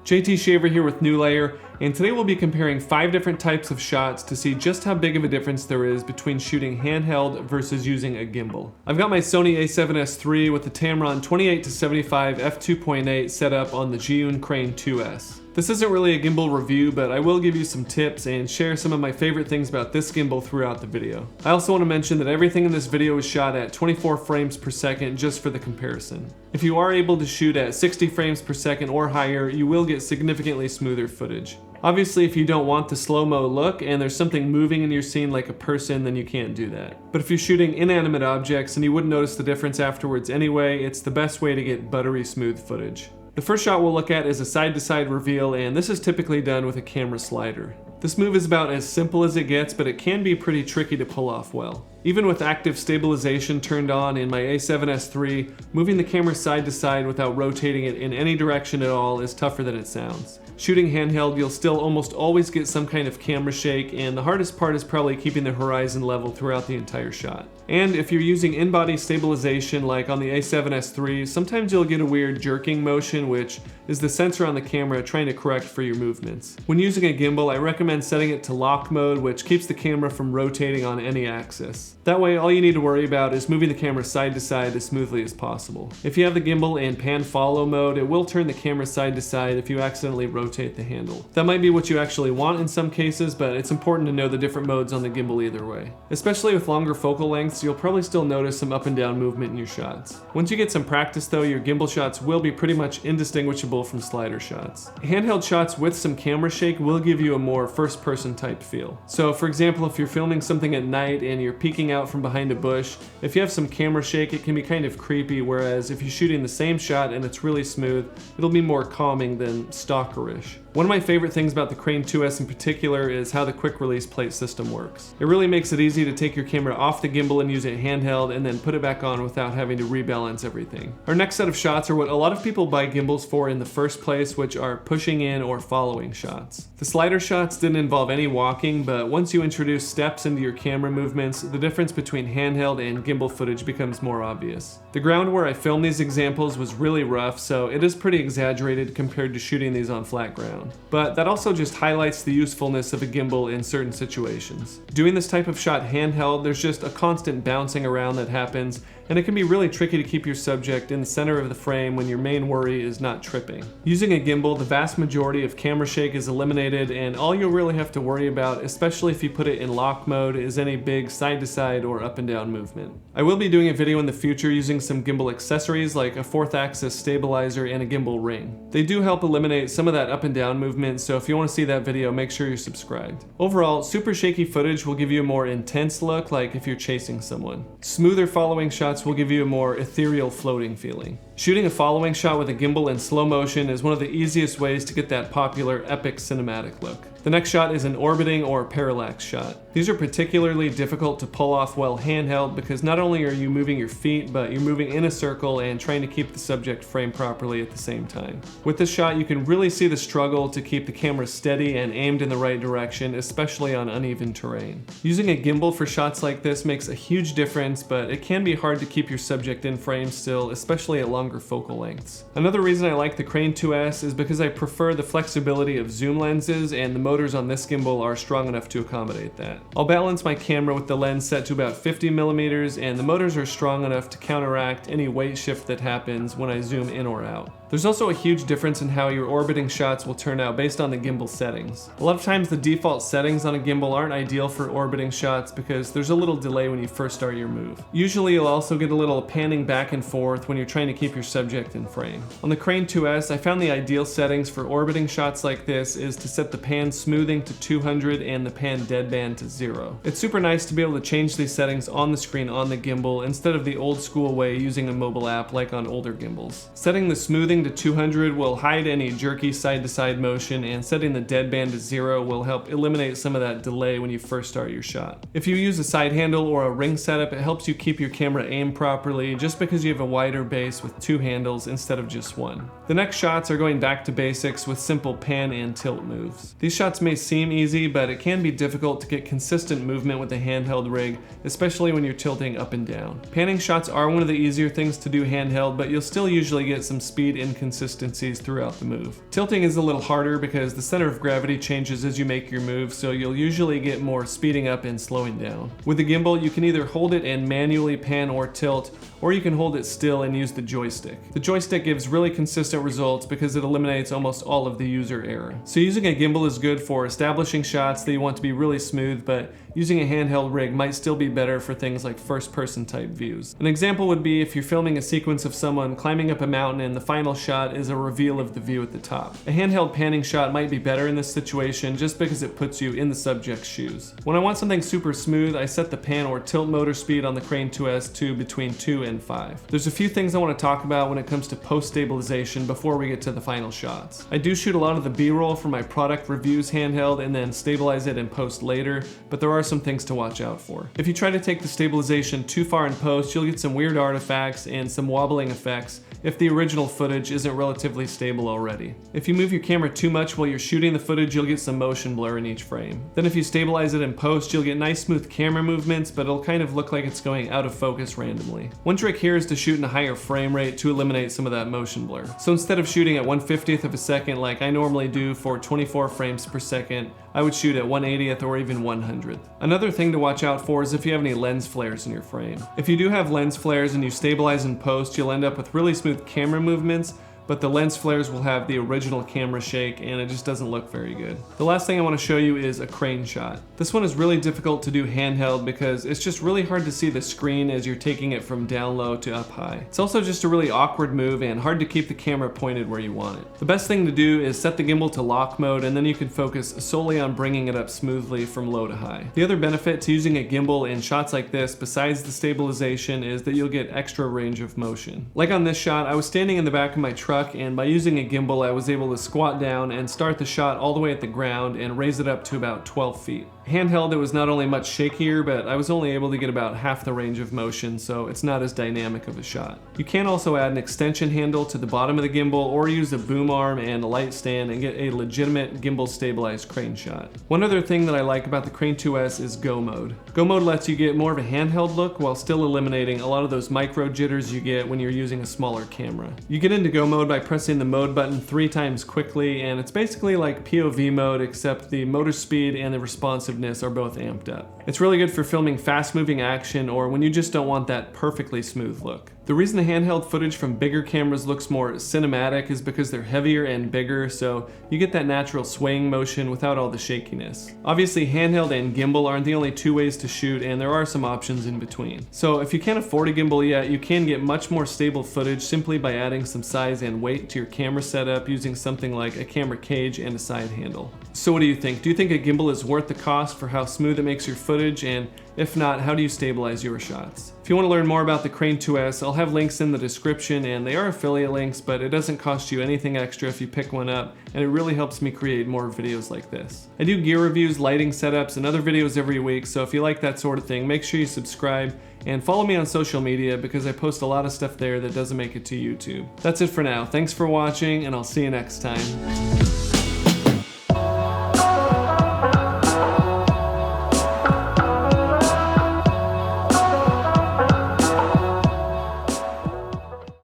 JT Shaver here with New Layer, and today we'll be comparing 5 different types of shots to see just how big of a difference there is between shooting handheld versus using a gimbal. I've got my Sony a7S III with the Tamron 28-75 f2.8 set up on the Zhiyun Crane 2S. This isn't really a gimbal review, but I will give you some tips and share some of my favorite things about this gimbal throughout the video. I also want to mention that everything in this video is shot at 24 frames per second just for the comparison. If you are able to shoot at 60 frames per second or higher, you will get significantly smoother footage. Obviously, if you don't want the slow-mo look and there's something moving in your scene like a person, then you can't do that. But if you're shooting inanimate objects and you wouldn't notice the difference afterwards anyway, it's the best way to get buttery smooth footage. The first shot we'll look at is a side-to-side reveal, and this is typically done with a camera slider. This move is about as simple as it gets, but it can be pretty tricky to pull off well. Even with active stabilization turned on in my a7S III, moving the camera side to side without rotating it in any direction at all is tougher than it sounds. Shooting handheld, you'll still almost always get some kind of camera shake, and the hardest part is probably keeping the horizon level throughout the entire shot. And if you're using in-body stabilization like on the a7S III, sometimes you'll get a weird jerking motion, which is the sensor on the camera trying to correct for your movements. When using a gimbal, I recommend setting it to lock mode, which keeps the camera from rotating on any axis. That way, all you need to worry about is moving the camera side to side as smoothly as possible. If you have the gimbal in pan follow mode, it will turn the camera side to side if you accidentally rotate the handle. That might be what you actually want in some cases, but it's important to know the different modes on the gimbal either way. Especially with longer focal lengths, you'll probably still notice some up and down movement in your shots. Once you get some practice though, your gimbal shots will be pretty much indistinguishable from slider shots. Handheld shots with some camera shake will give you a more first-person type feel. So for example, if you're filming something at night and you're peeking out from behind a bush, if you have some camera shake, it can be kind of creepy, whereas if you're shooting the same shot and it's really smooth, it'll be more calming than stalkerish. One of my favorite things about the Crane 2S in particular is how the quick release plate system works. It really makes it easy to take your camera off the gimbal and use it handheld and then put it back on without having to rebalance everything. Our next set of shots are what a lot of people buy gimbals for in the first place, which are pushing in or following shots. The slider shots didn't involve any walking, but once you introduce steps into your camera movements, the difference between handheld and gimbal footage becomes more obvious. The ground where I filmed these examples was really rough, so it is pretty exaggerated compared to shooting these on flat ground. But that also just highlights the usefulness of a gimbal in certain situations. Doing this type of shot handheld, there's just a constant bouncing around that happens, and it can be really tricky to keep your subject in the center of the frame when your main worry is not tripping. Using a gimbal, the vast majority of camera shake is eliminated, and all you'll really have to worry about, especially if you put it in lock mode, is any big side-to-side or up and down movement. I will be doing a video in the future using some gimbal accessories like a 4th axis stabilizer and a gimbal ring. They do help eliminate some of that up and down movement, so if you want to see that video, make sure you're subscribed. Overall, super shaky footage will give you a more intense look, like if you're chasing someone. Smoother following shots will give you a more ethereal floating feeling. Shooting a following shot with a gimbal in slow motion is one of the easiest ways to get that popular epic cinematic look. The next shot is an orbiting or parallax shot. These are particularly difficult to pull off well handheld because not only are you moving your feet, but you're moving in a circle and trying to keep the subject framed properly at the same time. With this shot, you can really see the struggle to keep the camera steady and aimed in the right direction, especially on uneven terrain. Using a gimbal for shots like this makes a huge difference, but it can be hard to keep your subject in frame still, especially at longer focal lengths. Another reason I like the Crane 2S is because I prefer the flexibility of zoom lenses, and the motors on this gimbal are strong enough to accommodate that. I'll balance my camera with the lens set to about 50 millimeters, and the motors are strong enough to counteract any weight shift that happens when I zoom in or out. There's also a huge difference in how your orbiting shots will turn out based on the gimbal settings. A lot of times the default settings on a gimbal aren't ideal for orbiting shots because there's a little delay when you first start your move. Usually you'll also get a little panning back and forth when you're trying to keep your subject in frame. On the Crane 2S, I found the ideal settings for orbiting shots like this is to set the pan smoothing to 200 and the pan deadband to 0. It's super nice to be able to change these settings on the screen on the gimbal instead of the old school way using a mobile app like on older gimbals. Setting the smoothing to 200 will hide any jerky side-to-side motion, and setting the deadband to 0 will help eliminate some of that delay when you first start your shot. If you use a side handle or a ring setup, it helps you keep your camera aimed properly just because you have a wider base with 2 handles instead of just 1. The next shots are going back to basics with simple pan and tilt moves. These shots may seem easy, but it can be difficult to get consistent movement with a handheld rig, especially when you're tilting up and down. Panning shots are one of the easier things to do handheld, but you'll still usually get some speed in inconsistencies throughout the move. Tilting is a little harder because the center of gravity changes as you make your move, so you'll usually get more speeding up and slowing down. With the gimbal, you can either hold it and manually pan or tilt, or you can hold it still and use the joystick. The joystick gives really consistent results because it eliminates almost all of the user error. So using a gimbal is good for establishing shots that you want to be really smooth, but using a handheld rig might still be better for things like first-person type views. An example would be if you're filming a sequence of someone climbing up a mountain and the final shot is a reveal of the view at the top. A handheld panning shot might be better in this situation just because it puts you in the subject's shoes. When I want something super smooth, I set the pan or tilt motor speed on the Crane 2S to between 2 and 5. There's a few things I want to talk about when it comes to post-stabilization before we get to the final shots. I do shoot a lot of the B-roll for my product reviews handheld and then stabilize it in post later, but there are some things to watch out for. If you try to take the stabilization too far in post, you'll get some weird artifacts and some wobbling effects if the original footage isn't relatively stable already. If you move your camera too much while you're shooting the footage, you'll get some motion blur in each frame. Then if you stabilize it in post, you'll get nice smooth camera movements, but it'll kind of look like it's going out of focus randomly. One trick here is to shoot in a higher frame rate to eliminate some of that motion blur. So instead of shooting at 1/50th of a second like I normally do for 24 frames per second, I would shoot at 1/80th or even 100th. Another thing to watch out for is if you have any lens flares in your frame. If you do have lens flares and you stabilize in post, you'll end up with really smooth camera movements, but the lens flares will have the original camera shake and it just doesn't look very good. The last thing I want to show you is a crane shot. This one is really difficult to do handheld because it's just really hard to see the screen as you're taking it from down low to up high. It's also just a really awkward move and hard to keep the camera pointed where you want it. The best thing to do is set the gimbal to lock mode and then you can focus solely on bringing it up smoothly from low to high. The other benefit to using a gimbal in shots like this, besides the stabilization, is that you'll get extra range of motion. Like on this shot, I was standing in the back of my truck, and by using a gimbal I was able to squat down and start the shot all the way at the ground and raise it up to about 12 feet. Handheld, it was not only much shakier, but I was only able to get about half the range of motion, so it's not as dynamic of a shot. You can also add an extension handle to the bottom of the gimbal or use a boom arm and a light stand and get a legitimate gimbal stabilized crane shot. One other thing that I like about the Crane 2S is Go Mode. Go Mode lets you get more of a handheld look while still eliminating a lot of those micro jitters you get when you're using a smaller camera. You get into Go Mode by pressing the mode button 3 times quickly, and it's basically like POV mode except the motor speed and the responsiveness are both amped up. It's really good for filming fast moving action or when you just don't want that perfectly smooth look. The reason the handheld footage from bigger cameras looks more cinematic is because they're heavier and bigger, so you get that natural swaying motion without all the shakiness. Obviously, handheld and gimbal aren't the only two ways to shoot, and there are some options in between. So if you can't afford a gimbal yet, you can get much more stable footage simply by adding some size and weight to your camera setup using something like a camera cage and a side handle. So what do you think? Do you think a gimbal is worth the cost for how smooth it makes your footage? And if not, how do you stabilize your shots? If you want to learn more about the Crane 2S, I'll have links in the description, and they are affiliate links, but it doesn't cost you anything extra if you pick one up, and it really helps me create more videos like this. I do gear reviews, lighting setups, and other videos every week, so if you like that sort of thing, make sure you subscribe and follow me on social media because I post a lot of stuff there that doesn't make it to YouTube. That's it for now. Thanks for watching, and I'll see you next time.